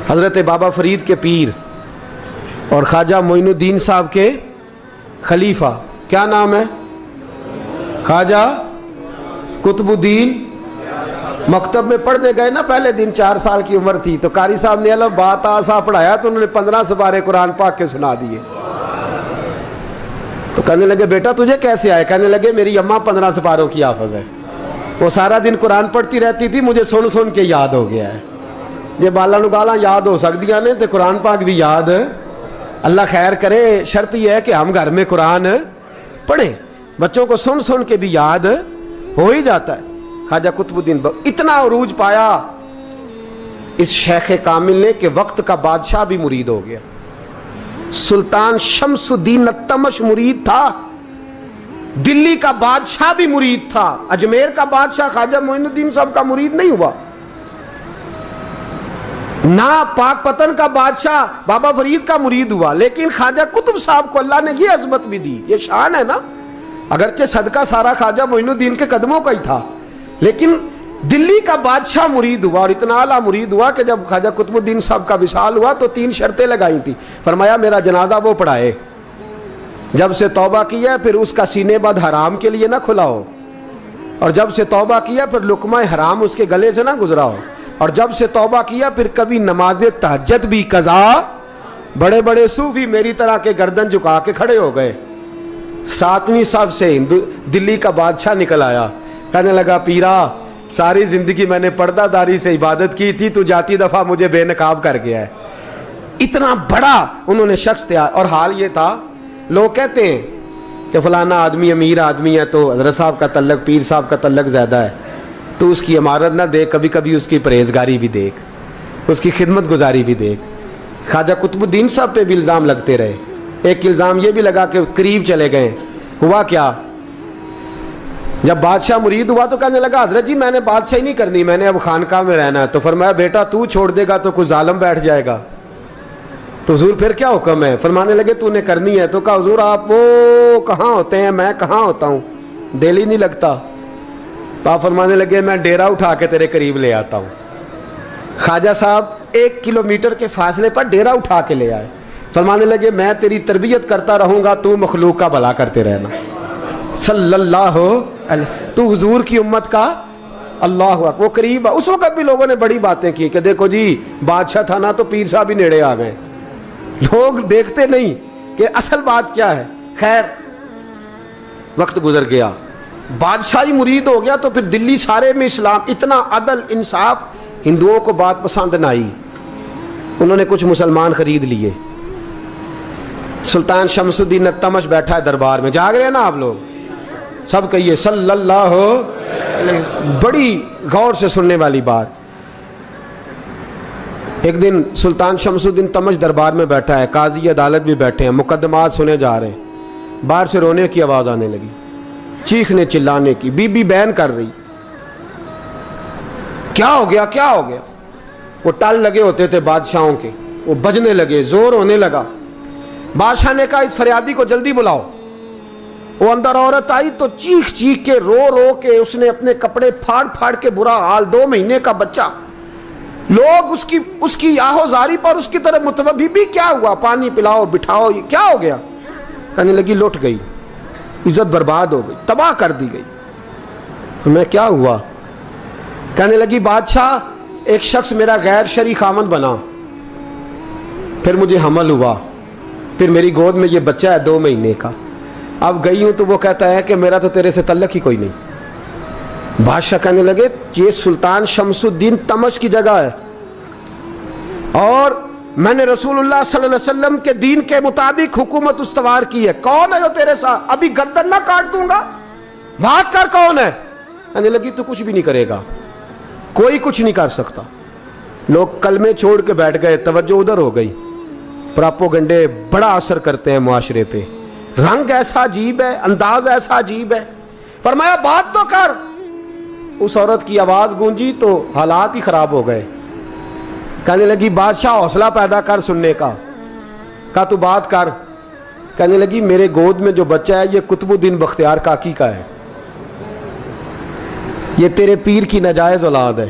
حضرت بابا فرید کے پیر اور خواجہ معین الدین صاحب کے خلیفہ، کیا نام ہے؟ خواجہ قطب الدین۔ مکتب میں پڑھنے گئے نا، پہلے دن 4 سال کی عمر تھی تو قاری صاحب نے الف با تا سا پڑھایا تو انہوں نے 15 سپارے قرآن پاک کے سنا دیے۔ تو کہنے لگے بیٹا تجھے کیسے آئے؟ کہنے لگے میری اماں 15 سپاروں کی حافظ ہے، وہ سارا دن قرآن پڑھتی رہتی تھی، مجھے سن سن کے یاد ہو گیا ہے۔ یہ بالا نگالا یاد ہو سکدیاں نے تو قرآن پاک بھی یاد، اللہ خیر کرے۔ شرط یہ ہے کہ ہم گھر میں قرآن پڑھیں، بچوں کو سن سن کے بھی یاد ہو ہی جاتا ہے۔ خواجہ قطب الدین اتنا عروج پایا اس شیخ کامل نے کہ وقت کا بادشاہ بھی مرید ہو گیا۔ سلطان شمس الدین التمش مرید تھا، دلی کا بادشاہ بھی مرید تھا، اجمیر کا بادشاہ خواجہ معین الدین صاحب کا مرید نہیں ہوا، نہ پاک پتن کا بادشاہ بابا فرید کا مرید ہوا، لیکن خواجہ قطب صاحب کو اللہ نے یہ عظمت بھی دی، یہ شان ہے نا۔ اگرچہ صدقہ سارا خواجہ معین الدین کے قدموں کا ہی تھا، لیکن دلی کا بادشاہ مرید ہوا، اور اتنا اعلیٰ مرید ہوا کہ جب خواجہ قطب الدین صاحب کا وصال ہوا تو 3 شرطیں لگائی تھی۔ فرمایا میرا جنازہ وہ پڑھائے، جب سے توبہ کیا پھر اس کا سینے بد حرام کے لیے نہ کھلا ہو، اور جب سے توبہ کیا پھر لقمہ حرام اس کے گلے سے نہ گزرا ہو، اور جب سے توبہ کیا پھر کبھی نماز تہجد بھی قضا۔ بڑے بڑے صوفی میری طرح کے گردن جھکا کے کھڑے ہو گئے۔ 7ویں صف سے دلی کا بادشاہ نکل آیا، کہنے لگا پیرا ساری زندگی میں نے پردہ داری سے عبادت کی تھی، تو جاتی دفعہ مجھے بے نقاب کر گیا ہے۔ اتنا بڑا انہوں نے شخص تیار، اور حال یہ تھا لوگ کہتے ہیں کہ فلانا آدمی امیر آدمی ہے تو حضرت صاحب کا تعلق پیر صاحب کا تعلق زیادہ ہے، تو اس کی عمارت نہ دیکھ، کبھی کبھی اس کی پرہیزگاری بھی دیکھ، اس کی خدمت گزاری بھی دیکھ۔ خواجہ قطب الدین صاحب پہ بھی الزام لگتے رہے۔ ایک الزام یہ بھی لگا کہ قریب چلے گئے، ہوا کیا؟ جب بادشاہ مرید ہوا تو کہنے لگا حضرت جی میں نے بادشاہی نہیں کرنی، میں نے اب خانقاہ میں رہنا ہے۔ تو فرمایا بیٹا تو چھوڑ دے گا تو کوئی ظالم بیٹھ جائے گا، تو حضور پھر کیا حکم ہے؟ فرمانے لگے تو نے کرنی ہے۔ تو کہا حضور آپ وہ کہاں ہوتے ہیں، میں کہاں ہوتا ہوں، دل ہی نہیں لگتا۔ تو آپ فرمانے لگے میں ڈیرا اٹھا کے تیرے قریب لے آتا ہوں۔ خواجہ صاحب 1 کلومیٹر کے فاصلے پر ڈیرا اٹھا کے لے آئے، فرمانے لگے میں تیری تربیت کرتا رہوں گا، تو مخلوق کا بھلا کرتے رہنا۔ صلی اللہ علیہ، تو حضور کی امت کا اللہ اکبر۔ وہ قریب، اس وقت بھی لوگوں نے بڑی باتیں کی کہ دیکھو جی بادشاہ تھا نا تو پیر صاحب ہی نیڑے آ گئے، لوگ دیکھتے نہیں کہ اصل بات کیا ہے۔ خیر وقت گزر گیا، بادشاہی مرید ہو گیا، تو پھر دلی سارے میں اسلام، اتنا عدل انصاف، ہندوؤں کو بات پسند نہ آئی، انہوں نے کچھ مسلمان خرید لیے۔ سلطان شمس الدین التمش بیٹھا ہے دربار میں، جاگ رہے ہیں نا آپ لوگ سب، کہیے صلی اللہ علیہ۔ بڑی غور سے سننے والی بات، ایک دن سلطان شمس الدین تمش دربار میں بیٹھا ہے، قاضی عدالت بھی بیٹھے ہیں، مقدمات سنے جا رہے ہیں، باہر سے رونے کی آواز آنے لگی، چیخنے چلانے کی، بی بی بیان کر رہی، کیا ہو گیا کیا ہو گیا؟ وہ ٹال لگے ہوتے تھے بادشاہوں کے، وہ بجنے لگے، زور ہونے لگا۔ بادشاہ نے کہا اس فریادی کو جلدی بلاؤ۔ وہ اندر عورت آئی تو چیخ چیخ کے رو رو کے اس نے اپنے کپڑے پھاڑ پھاڑ کے، برا حال، 2 مہینے کا بچہ، لوگ اس کی آہو زاری پر اس کی طرف متوجہ، بھی کیا ہوا، پانی پلاؤ بٹھاؤ، یہ کیا ہو گیا؟ کہنے لگی لٹ گئی، عزت برباد ہو گئی، تباہ کر دی گئی۔ میں کیا ہوا؟ کہنے لگی بادشاہ ایک شخص میرا غیر شرعی خامند بنا، پھر مجھے حمل ہوا، پھر میری گود میں یہ بچہ ہے 2 مہینے کا، اب گئی ہوں تو وہ کہتا ہے کہ میرا تو تیرے سے تعلق ہی کوئی نہیں۔ بادشاہ کہنے لگے یہ سلطان شمس الدین تمش کی جگہ ہے، اور میں نے رسول اللہ صلی اللہ علیہ وسلم کے دین کے مطابق حکومت استوار کی ہے، کون ہے جو تیرے ساتھ؟ ابھی گردن نہ کاٹ دوں گا، بات کر کون ہے؟ کہنے لگی تو کچھ بھی نہیں کرے گا، کوئی کچھ نہیں کر سکتا۔ لوگ کلمے چھوڑ کے بیٹھ گئے، توجہ ادھر ہو گئی۔ پراپوگنڈے بڑا اثر کرتے ہیں معاشرے پہ، رنگ ایسا عجیب ہے، انداز ایسا عجیب ہے۔ فرمایا بات تو کر۔ اس عورت کی آواز گونجی تو حالات ہی خراب ہو گئے۔ کہنے لگی بادشاہ حوصلہ پیدا کر سننے کا۔ کہا تو بات کر۔ کہنے لگی میرے گود میں جو بچہ ہے یہ قطب الدین بختیار کاکی کا ہے، یہ تیرے پیر کی ناجائز اولاد ہے۔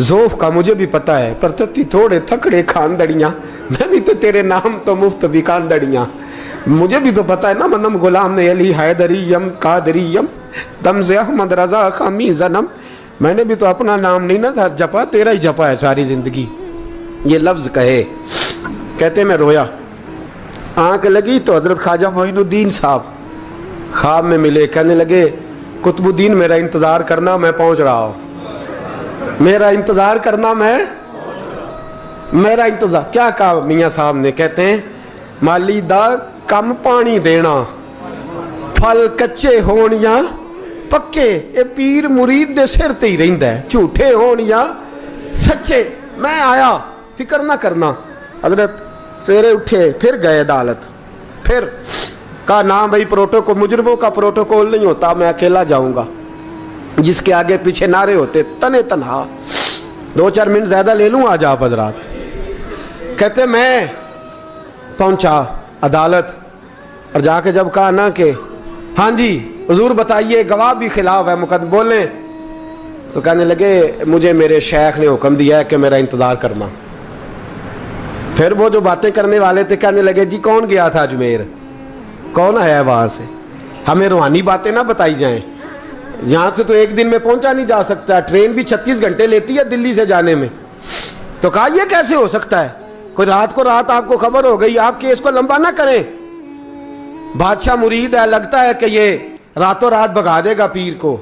ذوف کا مجھے بھی پتہ ہے، پر تتی تھوڑے تھکڑے خاندڑیاں، میں بھی تو تیرے نام تو مفت بھی خاندڑیاں، مجھے بھی تو پتہ ہے نا، منم غلام نے علی حیدریم قادریم تمز احمد رضا خامی زنم، میں نے بھی تو اپنا نام نہیں نہ تھا جپا، تیرا ہی جپا ہے ساری زندگی۔ یہ لفظ کہے، کہتے میں رویا، آنکھ لگی تو حضرت خواجہ معین الدین صاحب خواب میں ملے، کہنے لگے قطب الدین میرا انتظار کرنا، میں پہنچ رہا ہوں، میرا انتظار کرنا، میرا انتظار۔ کیا کہا میاں صاحب نے؟ کہتے ہیں مالی دا کم پانی دینا، پھل کچے ہون یا پکے، اے پیر مرید دے سر تے ہی رہندا ہے، جھوٹے ہون یا سچے۔ میں آیا، فکر نہ کرنا۔ حضرت سویرے اٹھے، پھر گئے عدالت، پھر کہا نہ بھائی پروٹوکول، مجرموں کا پروٹوکول نہیں ہوتا، میں اکیلا جاؤں گا، جس کے آگے پیچھے نعرے ہوتے تنے تنہا، 2-4 منٹ زیادہ لے لوں آج آپ حضرات۔ کہتے میں پہنچا عدالت، اور جا کے جب کہا نا کہ ہاں جی حضور بتائیے، گواہ بھی خلاف ہے، مقدم بولیں، تو کہنے لگے مجھے میرے شیخ نے حکم دیا ہے کہ میرا انتظار کرنا۔ پھر وہ جو باتیں کرنے والے تھے کہنے لگے جی کون گیا تھا اجمیر، کون آیا ہے وہاں سے، ہمیں روحانی باتیں نہ بتائی جائیں، یہاں سے تو ایک دن میں پہنچا نہیں جا سکتا، ٹرین بھی 36 گھنٹے لیتی ہے دلی سے جانے میں۔ تو کہا یہ کیسے ہو سکتا ہے، کوئی رات کو رات آپ کو خبر ہو گئی، آپ کیس کو لمبا نہ کریں، بادشاہ مرید ہے، لگتا ہے کہ یہ راتوں رات بھگا دے گا پیر کو۔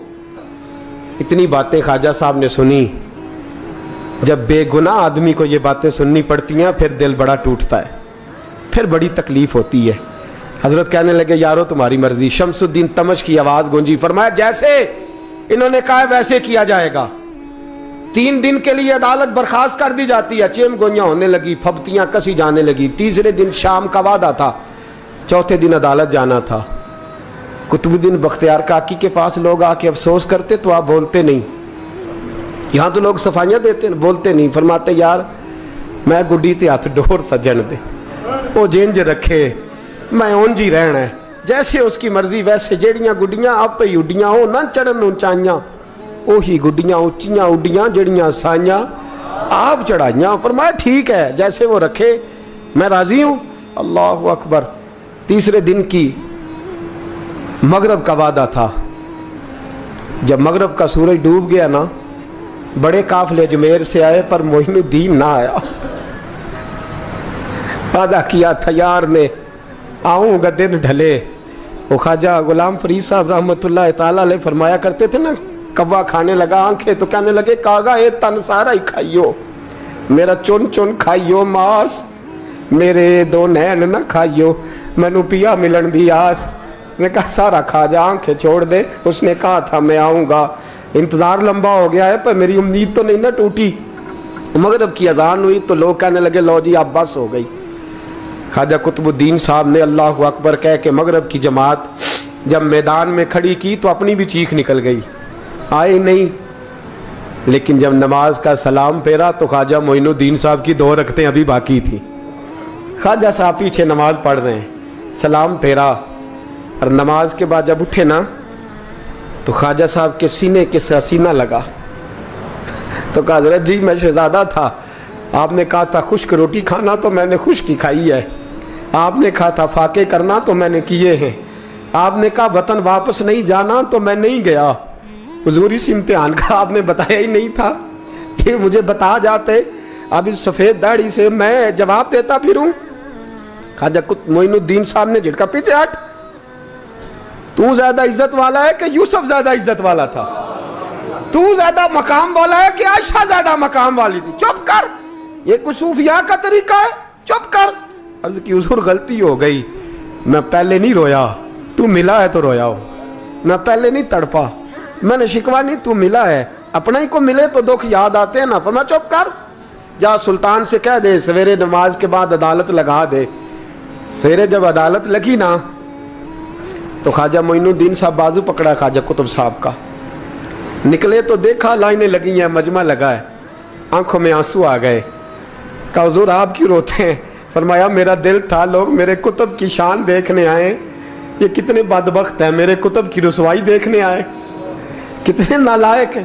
اتنی باتیں خواجہ صاحب نے سنی۔ جب بے گناہ آدمی کو یہ باتیں سننی پڑتی ہیں پھر دل بڑا ٹوٹتا ہے، پھر بڑی تکلیف ہوتی ہے۔ حضرت کہنے لگے یارو تمہاری مرضی۔ شمس الدین تمش کی آواز گونجی، فرمایا جیسے انہوں نے کہا ویسے کیا جائے گا۔ 3 دن کے لیے عدالت برخاست کر دی جاتی ہے۔ چیم گوئیاں ہونے لگی، پھبتیاں کسی جانے لگی۔ تیسرے دن شام کا وعدہ تھا، چوتھے دن عدالت جانا تھا۔ قطب الدین بختیار کاکی کے پاس لوگ آ کے افسوس کرتے تو آپ بولتے نہیں، یہاں تو لوگ صفائیاں دیتے بولتے نہیں، فرماتے یار میں گڈی تے ہاتھ ڈور سجن دے، وہ جنج رکھے میں اونج ہی رہنا ہے، جیسے اس کی مرضی ویسے، جیڑیاں گڈیاں آپ پہ اڈیاں ہو نہ چڑھن اونچائیاں، وہی گڈیاں اونچیاں اڈیاں جیڑیاں سائیاں آپ چڑھائیاں۔ فرمایا ٹھیک ہے جیسے وہ رکھے میں راضی ہوں۔ اللہ اکبر۔ تیسرے دن کی مغرب کا وعدہ تھا، جب مغرب کا سورج ڈوب گیا نا، بڑے قافلے اجمیر سے آئے پر معین الدین نہ آیا۔ وعدہ کیا تھا یار نے آؤں گا دن ڈھلے۔ وہ خواجہ غلام فرید صاحب رحمۃ اللہ تعالیٰ علیہ فرمایا کرتے تھے نا، کوا کھانے لگا آنکھیں تو کہنے لگے کاغا اے تن سارا ہی کھائیو، میرا چن چن کھائیو ماس، میرے 2 نین نہ کھائیو، مینو پیا ملن دی آس۔ نے کہا سارا کھا جا، آنکھیں چھوڑ دے۔ اس نے کہا تھا میں آؤں گا، انتظار لمبا ہو گیا ہے پر میری امید تو نہیں نہ ٹوٹی۔ مغرب کی اذان ہوئی تو لوگ کہنے لگے لو جی اب بس ہو گئی۔ خواجہ قطب الدین صاحب نے اللہ اکبر کہہ کے مغرب کی جماعت جب میدان میں کھڑی کی تو اپنی بھی چیخ نکل گئی، آئے نہیں۔ لیکن جب نماز کا سلام پھیرا تو خواجہ معین الدین صاحب کی 2 رکعتیں ابھی باقی تھیں۔ خواجہ صاحب پیچھے نماز پڑھ رہے ہیں، سلام پھیرا، اور نماز کے بعد جب اٹھے نا تو خواجہ صاحب کے سینے کے سینہ لگا تو کہا حضرت جی میں شہزادہ تھا، آپ نے کہا تھا خشک روٹی کھانا تو میں نے خشک ہی کھائی ہے، آپ نے کہا تھا فاقے کرنا تو میں نے کیے ہیں، آپ نے کہا وطن واپس نہیں جانا تو میں نہیں گیا۔ حضور اس امتحان کا آپ نے بتایا ہی نہیں تھا، یہ مجھے بتا جاتے اب اس سفید داڑھی سے میں جواب دیتا پھروں۔ خواجہ معین الدین صاحب نے جھٹکا، پیچھے ہٹ، تو زیادہ عزت والا ہے کہ یوسف زیادہ عزت والا تھا؟ تو زیادہ مقام والا ہے کہ عائشہ زیادہ مقام والی تھی؟ چپ کر، یہ کوئی صوفیاء کا طریقہ ہے؟ چپ کر۔ عرض کی حضور غلطی ہو گئی، میں پہلے نہیں رویا، تو ملا ہے تو رویا ہو، میں پہلے نہیں تڑپا، میں نے شکوا نہیں، تو ملا ہے، اپنا ہی کو ملے تو دکھ یاد آتے ہیں نا۔ فرمایا چپ کر، جا سلطان سے کہہ دے سویرے نماز کے بعد عدالت لگا دے۔ سویرے جب عدالت لگی نا تو خواجہ معین الدین صاحب بازو پکڑا خواجہ قطب صاحب کا، نکلے تو دیکھا لائنیں لگی ہیں، مجمع لگا ہے، آنکھوں میں آنسو آ گئے۔ کہا حضور آپ کیوں روتے ہیں؟ فرمایا میرا دل تھا لوگ میرے کتب کی شان دیکھنے آئے، یہ کتنے بدبخت ہیں، میرے کتب کی رسوائی دیکھنے آئے، کتنے نالائق ہیں۔